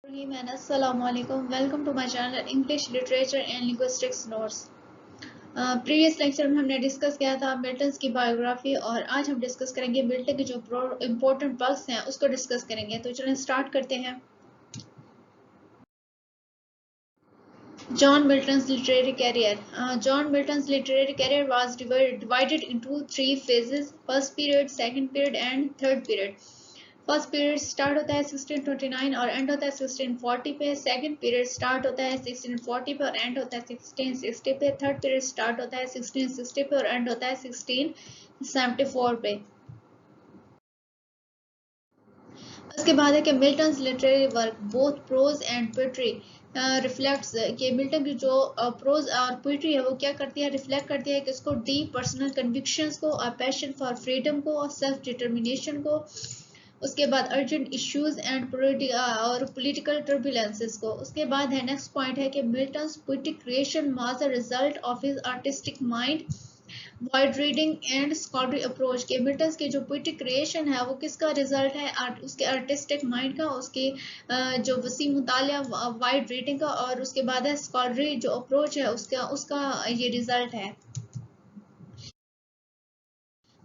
Assalamualaikum. Welcome to my channel English Literature and Linguistics Notes. Previous lecture में हमने discuss किया था Milton की बायोग्राफी और आज हम डिस्कस करेंगे मिल्टन के जो इम्पोर्टेंट वर्क्स हैं उसको डिस्कस करेंगे। तो चलिए स्टार्ट करते हैं। John Milton's literary career. John Milton's literary career was divided into three phases: first period, second period, and third period. First period start होता है 1629 और एंड होता है 1640 पे। सेकंड पीरियड स्टार्ट होता है 1640 पे और एंड होता है 1660 पे। थर्ड पीरियड स्टार्ट होता है 1660 पे और एंड होता है 1674 पे। उसके बाद है कि Milton's literary work both prose and poetry reflects कि मिल्टन की जो प्रोज और पोइट्री है वो क्या करती है, रिफ्लेक्ट करती है कि उसको डीप पर्सनल कन्विक्शंस को और पैशन फॉर फ्रीडम को और सेल्फ डिटर्मिनेशन को, उसके बाद अर्जेंट इश्यूज एंड और पॉलिटिकल टर्बुलेंसेस को। उसके बाद है नेक्स्ट पॉइंट है कि Milton's poetic creation was a result of his artistic mind, wide reading and scholarly approach के। मिल्टन्स की जो पोएटिक क्रिएशन है वो किसका रिजल्ट है, उसके आर्टिस्टिक माइंड का, उसके जो वसी मुतालिया, वाइड रीडिंग का, और उसके बाद है स्कॉलरी जो अप्रोच है उसका ये रिजल्ट है।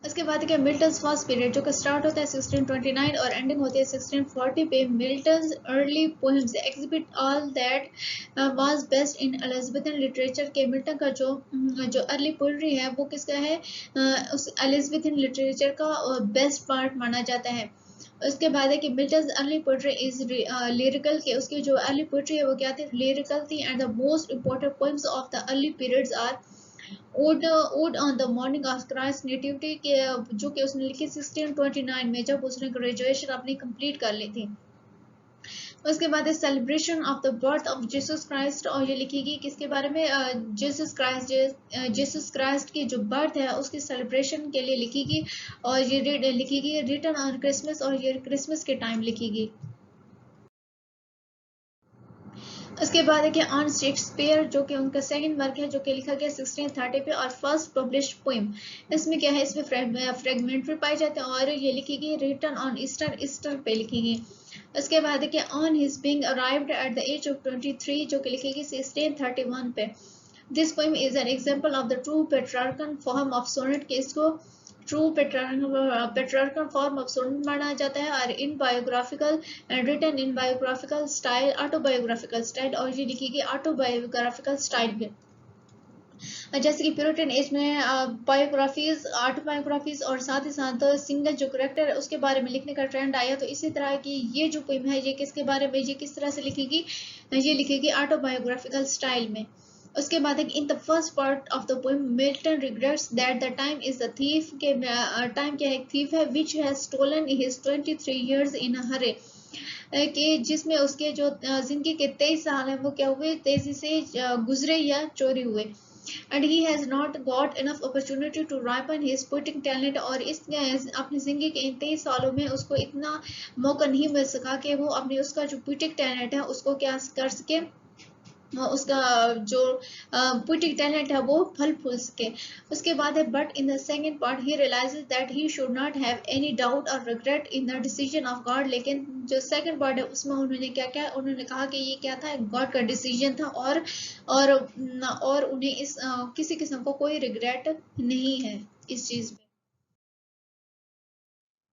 उसके बाद क्या मिल्टन्स फर्स्ट पीरियड जो कि स्टार्ट होता है 1629 और एंडिंग होती है 1640 पे। Milton's early poems exhibit all that was best in Elizabethan literature के। मिल्टन का जो अर्ली पोएट्री है वो किसका है, उस एलिजाबेथन लिटरेचर का बेस्ट पार्ट माना जाता है। उसके बाद है कि Milton's early poetry is lyrical के। उसकी जो अर्ली पोएट्री है वो क्या थी, लिरिकल थी। And the most important poems of the early periods are ode on the morning of Christ nativity के, जो कि उसने लिखी 1629 में जब उसने ग्रेजुएशन अपनी कंप्लीट कर ली थी। उसके बाद celebration of the birth of Jesus Christ, और ये लिखी किसके बारे में, जीसस क्राइस्ट की जो बर्थ है उसकी सेलिब्रेशन के लिए लिखी गई, और ये लिखी गई रिटर्न ऑन क्रिसमस, और ये क्रिसमस के टाइम लिखी गई। उसके बाद है कि ऑन शेक्सपियर जो कि उनका सेकंड वर्क है जो कि लिखा गया 1630 पे, और फर्स्ट पब्लिश्ड पोएम। इसमें क्या है, इसमें फ्रेगमेंट्री पाए जाते हैं, और ये लिखी गई रिटर्न ऑन ईस्टर पे लिखी गई। उसके बाद है कि on his being arrived at the age of 23 जो कि लिखी गई 1631 पे। This poem is an example of the true Petrarchan form of sonnet के। इसको true Petrarchan form of sonnet माना जाता है, और in biographical and written in biographical style, autobiographical style, और ये लिखी गई ऑटोबायोग्राफिकल स्टाइल में। जैसे कि प्यूरिटन एज में बायोग्राफीज, ऑटोबायोग्राफीज और साथ ही साथ सिंगल जो करेक्टर है उसके बारे में लिखने का ट्रेंड आया। तो इसी तरह की ये जो पोएम है ये किसके बारे में, ये किस तरह से लिखेगी, ये लिखेगी ऑटोबायोग्राफिकल स्टाइल में। उसके बाद in the first part of the poem Milton regrets that the time is the thief के, टाइम क्या है, एक थीफ है which has stolen his 23 years in a hurry, कि जिसमें उसके जो जिंदगी के 23 साल हैं वो क्या हुए, तेजी से गुजरे या चोरी हुए। And he has not got enough opportunity to ripen his poetic talent, और इस अपनी जिंदगी के इन 23 सालों में उसको इतना मौका नहीं मिल सका कि वो अपने उसका जो पोएटिक टैलेंट है उसको क्या कर सके, उसका जो पोएटिक टैलेंट है वो फल फूल सके। उसके बाद है but in the second part he realises that he should not have any doubt और regret in the decision of God. लेकिन जो सेकंड पार्ट है उसमें उन्होंने क्या क्या, उन्होंने कहा कि ये क्या था, गॉड का डिसीजन था, और उन्हें इस किसी किस्म को कोई रिग्रेट नहीं है इस चीज में।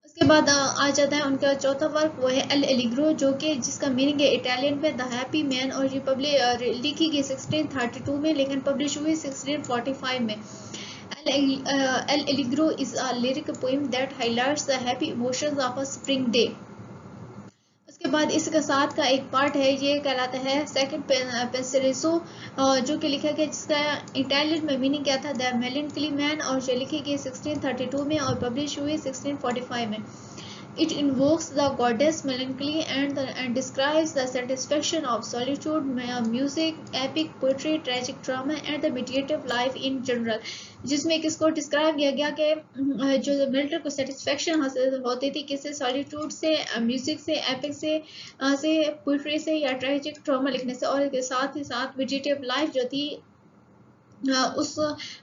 उसके बाद आ जाता है उनका चौथा वर्क, वो है एल एलिग्रो जो कि जिसका मीनिंग है इटालियन में द हैप्पी मैन, और ये लिखी गई 1632 में लेकिन पब्लिश हुई 1645 में। L Allegro is a lyric poem that highlights the happy emotions of a spring day. उसके बाद इसका साथ का एक पार्ट है ये कहलाता है सेकंड पेंसिलेसो, जो कि लिखा गया जिसका इटालियन में मीनिंग क्या था, द मेलनकली मैन, और जो लिखी गई 1632 में और पब्लिश हुई 1645 में। It invokes the goddess melancholy and describes the satisfaction of solitude, music, epic poetry, tragic drama, and the meditative life in general. जिसमें किसको डिस्क्राइब किया गया कि जो मिल्टन को सेटिस्फेक्शन हासिल होती थी किससे, सॉलिट्यूड से, म्यूजिक से, एपिक से पोइट्री से या ट्रेजिक ड्रामा लिखने से, और इसके साथ ही साथ मेडिटेटिव लाइफ जो थी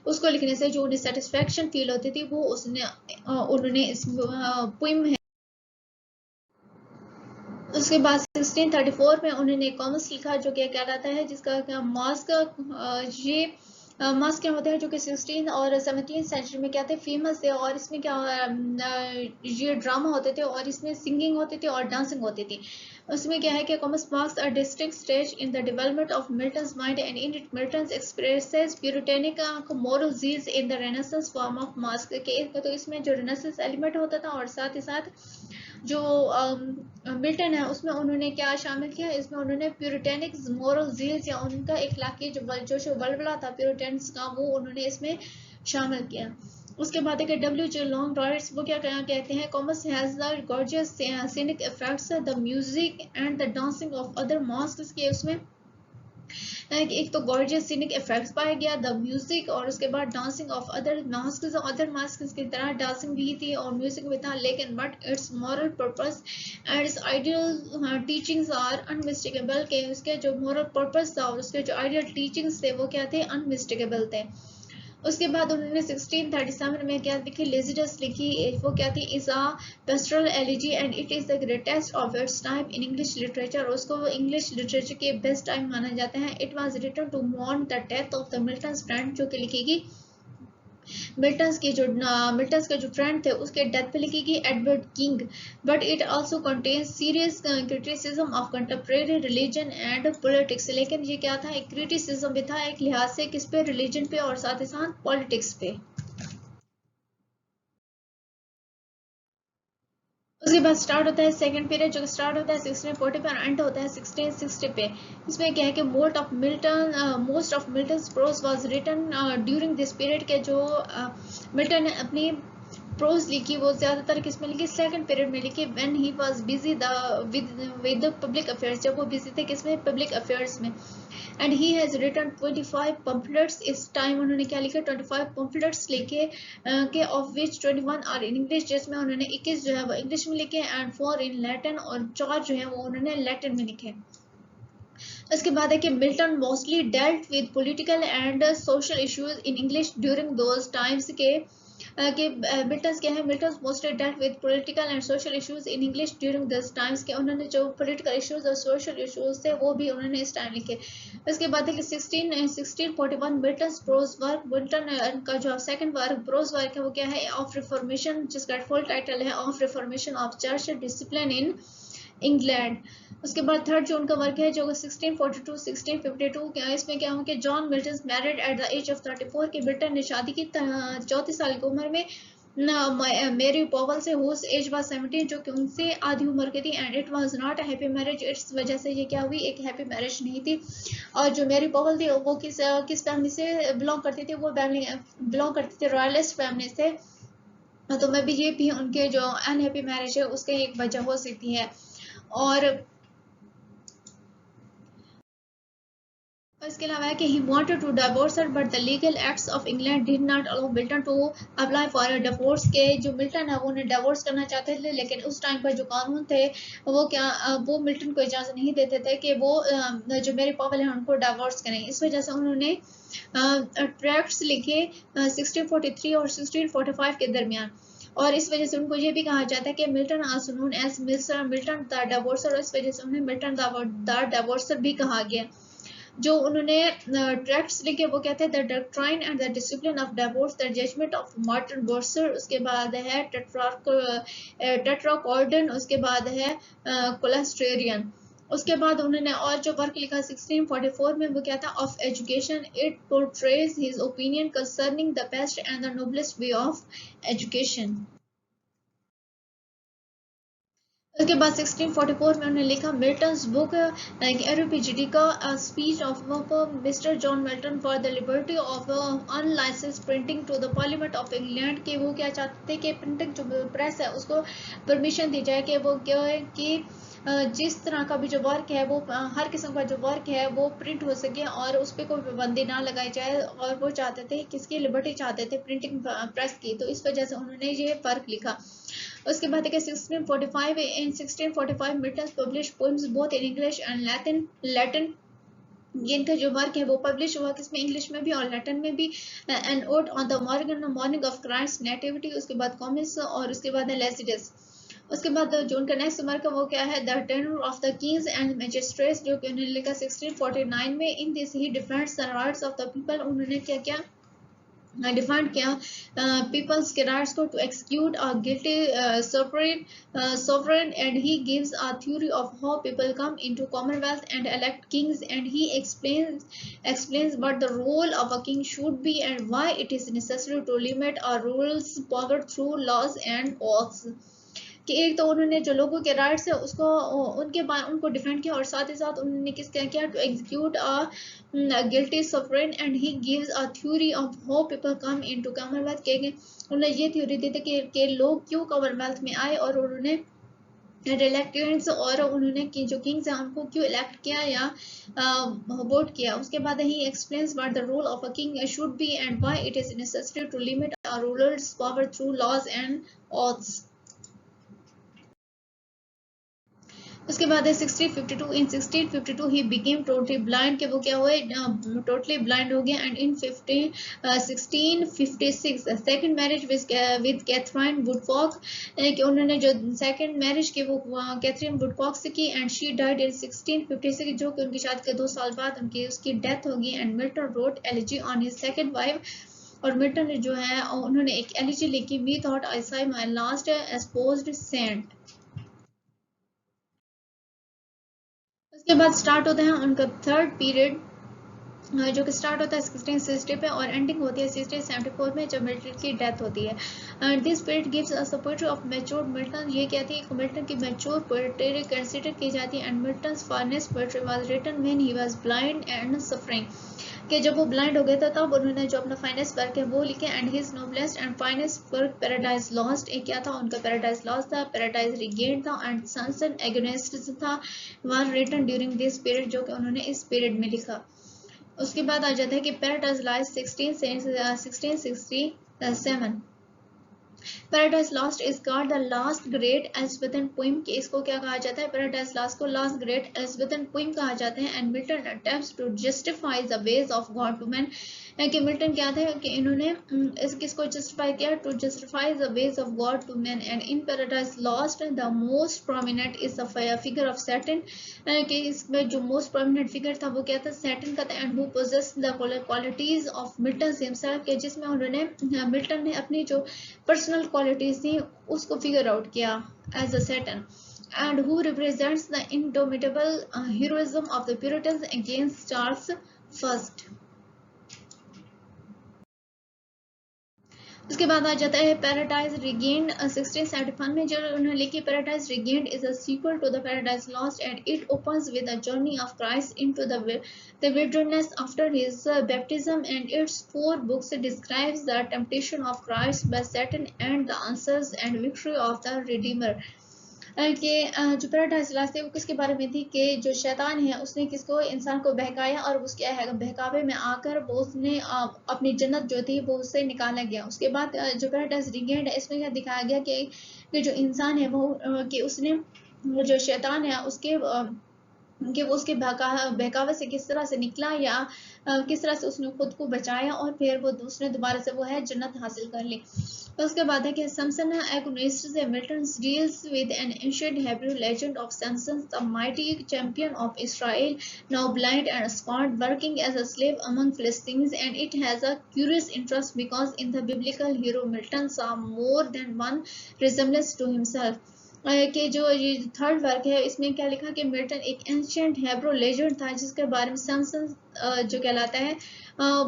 उसको लिखने से जो उन्हें सेटिस्फेक्शन फील होती थी वो उन्होंने इस पोइम उसके बाद 1634 में उन्होंने कॉमर्स लिखा जो क्या कहलाता है, जिसका मास्क, ये मास्क क्या होता है जो कि 16 और 17 सेंचुरी में क्या थे, फेमस थे। और इसमें क्या ये ड्रामा होते थे और इसमें सिंगिंग होती थी और डांसिंग होती थी। उसमें क्या है कि Comus marks a distinct stage in the development of Milton's mind and in it Milton expresses Puritanic moral zeal in the Renaissance form of masque के। तो इसमें जो रेनेसेंस एलिमेंट होता था और साथ ही साथ जो मिल्टन है उसमें उन्होंने क्या शामिल किया, इसमें उन्होंने प्यूरिटेनिक मोरल जील्स या उनका इखलाकी जो बलबला था प्यूरिटेन्स का, वो उन्होंने इसमें शामिल किया। उसके बाद है कि डब्ल्यू.जे. लॉन्ग रॉयट्स वो क्या कहते हैं, commerce has the gorgeous scenic effects the music and the dancing of other mosques के। उसमें एक तो गॉर्जियस सीनिक इफेक्ट्स पाया गया, द म्यूजिक, और उसके बाद डांसिंग ऑफ अदर मास्क्स की तरह डांसिंग भी थी और म्यूजिक भी था, लेकिन but its moral purpose and its ideal teachings are unmistakable के उसके जो मॉरल पर्पस था और उसके जो आइडियल टीचिंग्स थे वो क्या थे, अनमिस्टेकेबल थे। उसके बाद उन्होंने 1637 में क्या लिखी, लेजिडस लिखी, वो क्या थी, is a pastoral elegy and it is the greatest of its time in English literature. उसको इंग्लिश लिटरेचर के बेस्ट टाइम माना जाता है। It was written to mourn the death of the Milton friend, जो कि लिखेगी मिल्टन के जो friend थे उसके डेथ पे लिखेगी Edward King. But it also contains serious criticism of contemporary religion and politics. लेकिन ये क्या था, एक क्रिटिसिज्म भी था एक लिहाज से, किस पे, रिलीजन पे और साथ ही साथ पॉलिटिक्स पे। उसके बाद स्टार्ट होता है सेकंड पीरियड, जो स्टार्ट होता है 1640 पे और एंड होता है 1660 पे। इसमें क्या है कि most of Milton prose was written during this period के। जो मिल्टन ने अपनी प्रोज लिखी वो ज्यादातर किस में लिखी, सेकंड पीरियड में लिखी, when he was busy with the public affairs, जब वो बिजी थे किसमें, पब्लिक अफेयर्स में। And he has written 25 pamphlets. इस टाइम उन्होंने क्या लिखे, 25 पम्फलेट्स लिखे के, of which 21 are in English, जिसमें उन्होंने 21 जो है वो इंग्लिश में लिखे एंड 4 इन लैटिन, और 4 जो है वो उन्होंने लैटिन में लिखे। इसके बाद है कि Milton mostly dealt with political and social issues in English during those times के मिल्टन क्या है, Milton mostly dealt with political and social issues in English during this times के। उन्होंने जो पॉलिटिकल इश्यूज और सोशल इश्यूज थे वो भी उन्होंने इस टाइम लिखे। इसके बाद है कि 1641 मिल्टन प्रोज वर्क, मिल्टन का जो सेकंड वर्क प्रोज वर्क है वो क्या है, ऑफ रिफॉर्मेशन, जिसका फुल टाइटल है of reformation of church discipline in England. उसके बाद थर्ड जो उनका वर्क है जो 1642-1652 क्या, इसमें क्या हो कि John Milton married at the age of 34 के, मिल्टन ने शादी की 34 साल की उम्र में मेरी पॉवल से, हुज एज वाज 17, जो कि उनसे आधी उम्र की थी। And it was not a happy marriage, इस वजह से ये क्या हुई, एक हैप्पी मैरिज नहीं थी। और जो मेरी पॉवल थी वो किस फैमिली से बिलोंग करती थी, वो फैमिली बिलोंग करती थी रॉयलिस्ट फैमिली से। तो मैं भी ये भी उनके जो अनहैप्पी मैरिज है उसके एक वजह हो सकती है। और इसके अलावा है कि he wanted to divorce her but the legal acts of England did not allow Milton to apply for a divorce के। जो मिल्टन है वो उन्हें डिवोर्स करना चाहते थे, लेकिन उस टाइम पर जो कानून थे वो क्या वो मिल्टन को इजाज़त नहीं देते थे कि वो जो मेरी पॉवल है उनको डिवोर्स करें। इस वजह से उन्होंने ट्रैक्ट्स लिखे 1643 और 1645 के दरमियान। और इस वजह से उनको ये भी कहा जाता है कि Milton also known as Mister Milton the divorcer, इस वजह से उन्हें मिल्टन द डिवोर्सर भी कहा गया। जो उन्होंने ट्रैक्ट्स लिखे वो कहते हैं the doctrine and the discipline of divorce, the judgement of Martin Bucer, उसके बाद है टेट्राकॉर्डन, उसके बाद है कोलेस्ट्रेरियन। उसके बाद उन्होंने और जो वर्क लिखा 1644 में वो क्या था, of education, it portrays his opinion concerning the best and the noblest way of education. उसके बाद 1644 में उन्होंने लिखा मिल्टन्स बुक एरोपीजीडी का speech of mister John Milton for the liberty of unlicensed printing to the parliament of England के। वो क्या चाहते थे कि प्रिंटिंग जो प्रेस है उसको परमिशन दी जाए कि वो क्या है कि जिस तरह का भी जो वर्क है वो हर किस्म का जो वर्क है वो प्रिंट हो सके और उस पर कोई पाबंदी ना लगाई जाए। और वो चाहते थे किसकी लिबर्टी चाहते थे, प्रिंटिंग प्रेस की। तो इस वजह से उन्होंने ये फर्क लिखा। उसके बाद है 1645 Milton publish poems both in English and Latin. इनका जो वर्क है वो पब्लिश हुआ किसमें, इंग्लिश में भी और लैटिन में भी। An ode on the morning of Christ nativity, उसके बाद कॉमिक्स और उसके बाद है लेसिडस। उसके बाद जो उनका नेक्स्ट वर्क है वो क्या है, the tenure of the kings and magistrates, जो कि उन्होंने लिखा 1649 में। In this he defends the rights of the people, उन्होंने क्या क्या डिफाइंड किया पीपल्स के राइट्स को, to execute a guilty sovereign, and he gives a theory of how people come into commonwealth and elect kings, and he explains what the role of a king should be and why it is necessary to limit a ruler's power through laws and oaths। कि एक तो उन्होंने जो लोगों के rights है उसको उनके बाद उनको डिफेंड किया, और साथ ही साथ उन्होंने किस क्या किया, to execute a guilty sovereign, and he gives a theory of how people come into commonwealth. के उन्होंने ये थ्योरी दी थी कि लोग क्यों कॉमनवेल्थ में आए, और उन्होंने इलेक्टेंट्स और उन्होंने की जो किंग्स हैं उनको क्यों इलेक्ट किया या वोट किया। उसके बाद he explains what the role of a king should be and why it is necessary to limit a ruler's power through laws and oaths. उसके बाद है 1652। In 1652 he became totally blind, के वो क्या हुए, टोटली ब्लाइंड हो गया। And in 1656 second marriage with Katherine Woodcock, कि उन्होंने जो सेकंड मैरिज की वो कैथरीन वुडकॉक से की, एंड शी डाइड इन 1656, जो कि उनकी शादी के 2 साल बाद उसकी डेथ होगी। And Milton wrote elegy on his second wife, और मिल्टन ने जो है उन्होंने एक एलिजी लिखी, we thought I saw my last espoused saint. उसके बाद स्टार्ट होता है उनका थर्ड पीरियड, जो कि स्टार्ट होता है 1660 पे और एंडिंग होती है 1674 में, जब मिल्टन की डेथ होती है। This period gives us the poetry of mature Milton, ये कहती है कि मिल्टन की मैच्योर पोएट्री कंसीडर की जाती है। And Milton's finest poetry was written when he was blind and suffering, कि जब वो ब्लाइंड हो गए थे तब उन्होंने जो अपना फाइनेस्ट वर्क है वो लिखे। And his noblest and finest work Paradise Lost, एक क्या था उनका, पैराडाइज लॉस्ट था, पैराडाइज रिगेन्ड था, एंड सन्स एंड एगोनिस्ट्स था, were written during this period, जो कि उन्होंने इस पीरियड में लिखा। उसके बाद आ जाता है कि पैराडाइज लाइज 1667। Paradise Lost is called the last great Elizabethan poem, कि इसको क्या कहा जाता है, पैराडाइज लॉस्ट को लास्ट ग्रेट एलिजाबेथन पोइम कहा जाता है। And Milton attempts to justify the ways of God to man, कि मिल्टन क्या था कि इन्होंने इस किसको जस्टिफाई किया, to justify the ways of God to man. And in Paradise Lost the most prominent is the figure of Saturn, कि इसमें जो मोस्ट प्रोमिनेंट फिगर था वो क्या था, सैटर्न का था। And who possess the qualities of Milton himself, के जिसमें उन्होंने मिल्टन ने अपनी जो पर्सनल क्वालिटीज थी उसको फिगर आउट किया as a Satan. And who represents the indomitable heroism of the Puritans against Charles I। उसके बाद आ जाता है पैराडाइज रिगेन्ड 1671 में, जो उन्होंने लिखी, Paradise Regained is a sequel to the Paradise Lost, and it opens with the journey of Christ into the wilderness after his baptism, and its 4 books describes the temptation of Christ by Satan and the answers and victory of the Redeemer। कि जो paradise lost थी वो किसके बारे में थी, कि जो शैतान है उसने किसको, इंसान को बहकाया, और उसके बहकावे में आकर वो उसने अपनी जन्नत जो थी वो उससे निकाला गया। उसके बाद जो पैराडाइज रिगेन्ड है इसमें क्या दिखाया गया कि जो इंसान है वो कि उसने जो शैतान है उसके कि वो उसके बहकावे से किस तरह से निकला, या किस तरह से उसने खुद को बचाया, और फिर वो दूसरे दोबारा से वो है जन्नत हासिल कर ली। उसके बाद है कि Samson agonizes Milton deals with an ancient Hebrew legend of Samson, the mighty champion of Israel, now blind and scorned, working as a slave among Philistines, and it has a curious interest because in the biblical hero Milton saw more than one resemblance to himself। कि जो ये third work है इसमें क्या लिखा कि Milton एक ancient Hebrew legend था जिसके बारे में सैमसन जो कहलाता है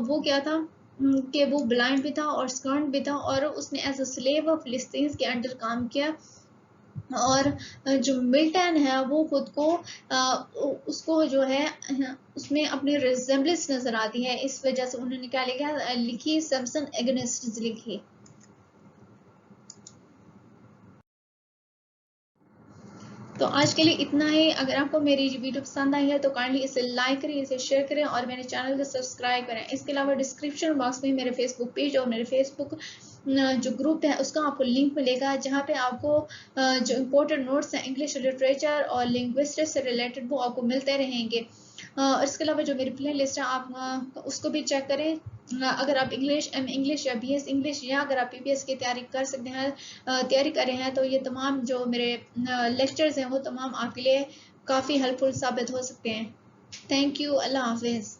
वो क्या था कि वो ब्लाइंड भी था और स्कर्न भी था, और उसने एज अ स्लेव ऑफ फिलिस्तीन्स के अंडर काम किया। और जो मिल्टन है वो खुद को उसको जो है उसमें अपनी रिजेम्बलेंस नजर आती है, इस वजह से उन्होंने क्या लिखी सैमसन एगोनिस्ट लिखी। तो आज के लिए इतना ही। अगर आपको मेरी वीडियो पसंद आई है तो काइंडली इसे लाइक करें, इसे शेयर करें और मेरे चैनल को सब्सक्राइब करें। इसके अलावा डिस्क्रिप्शन बॉक्स में मेरे फेसबुक पेज और मेरे फेसबुक जो ग्रुप है उसका आपको लिंक मिलेगा, जहाँ पे आपको जो इम्पोर्टेंट नोट्स हैं इंग्लिश लिटरेचर और लिंग्विस्टिक्स से रिलेटेड वो आपको मिलते रहेंगे। और इसके अलावा जो मेरी प्ले लिस्ट है आप उसको भी चेक करें। अगर आप इंग्लिश या BS इंग्लिश या अगर आप PPS की तैयारी कर सकते हैं, तैयारी कर रहे हैं, तो ये तमाम जो मेरे लेक्चर्स हैं वो तमाम आपके लिए काफ़ी हेल्पफुल साबित हो सकते हैं। Thank you. अल्लाह हाफिज़।